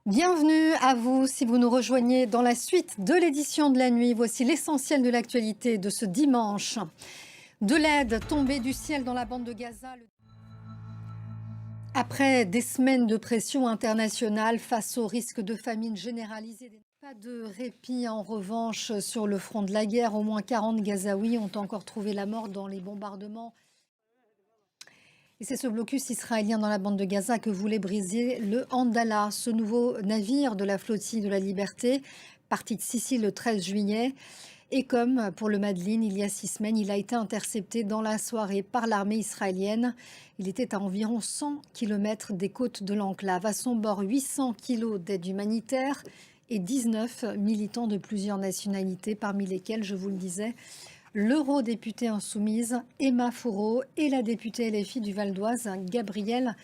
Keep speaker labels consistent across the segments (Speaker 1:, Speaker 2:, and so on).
Speaker 1: Bienvenue à vous si vous nous rejoignez dans la suite de l'édition de la nuit. Voici l'essentiel de l'actualité de ce dimanche. De l'aide tombée du ciel dans la bande de Gaza. Après des semaines de pression internationale face au risque de famine généralisée, pas de répit en revanche sur le front de la guerre. Au moins 40 Gazaouis ont encore trouvé la mort dans les bombardements. Et c'est ce blocus israélien dans la bande de Gaza que voulait briser le Andala, ce nouveau navire de la flottille de la Liberté, parti de Sicile le 13 juillet. Et comme pour le Madeleine, il y a 6 semaines, il a été intercepté dans la soirée par l'armée israélienne. Il était à environ 100 km des côtes de l'enclave. À son bord, 800 kilos d'aide humanitaire et 19 militants de plusieurs nationalités, parmi lesquels, je vous le disais, l'eurodéputée insoumise Emma Fourreau et la députée LFI du Val d'Oise, Gabrielle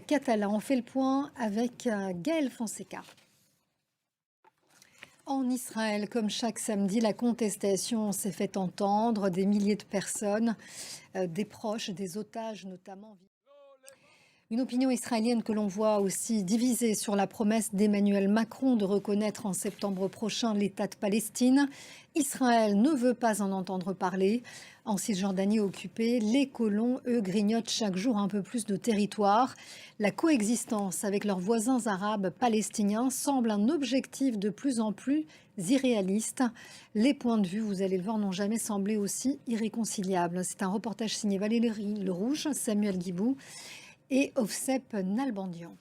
Speaker 1: Catalan. On fait le point avec Gaël Fonseca. En Israël, comme chaque samedi, la contestation s'est fait entendre. Des milliers de personnes, des proches, des otages notamment. Une opinion israélienne que l'on voit aussi divisée sur la promesse d'Emmanuel Macron de reconnaître en septembre prochain l'État de Palestine. Israël ne veut pas en entendre parler. En Cisjordanie occupée, les colons, eux, grignotent chaque jour un peu plus de territoire. La coexistence avec leurs voisins arabes palestiniens semble un objectif de plus en plus irréaliste. Les points de vue, vous allez le voir, n'ont jamais semblé aussi irréconciliables. C'est un reportage signé Valérie Le Rouge, Samuel Guibou et Ovsep Nalbandian.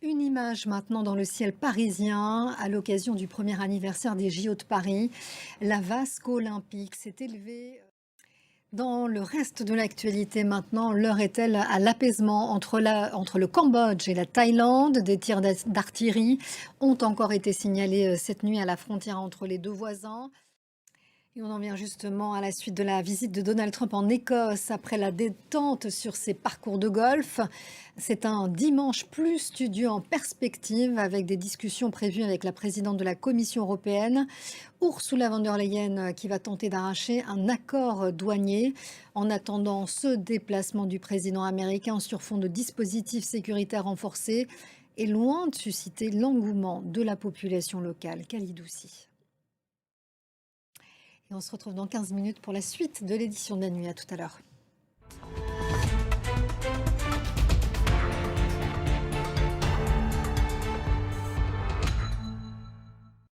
Speaker 1: Une image maintenant dans le ciel parisien à l'occasion du premier anniversaire des JO de Paris. La vasque olympique s'est élevée. Dans le reste de l'actualité maintenant, l'heure est-elle à l'apaisement entre le Cambodge et la Thaïlande. Des tirs d'artillerie ont encore été signalés cette nuit à la frontière entre les deux voisins. Et on en vient justement à la suite de la visite de Donald Trump en Écosse après la détente sur ses parcours de golf. C'est un dimanche plus studieux en perspective avec des discussions prévues avec la présidente de la Commission européenne, Ursula von der Leyen, qui va tenter d'arracher un accord douanier. En attendant ce déplacement du président américain sur fond de dispositifs sécuritaires renforcés est loin de susciter l'engouement de la population locale. Khalid-Houssi. Et on se retrouve dans 15 minutes pour la suite de l'édition de la nuit. À tout à l'heure.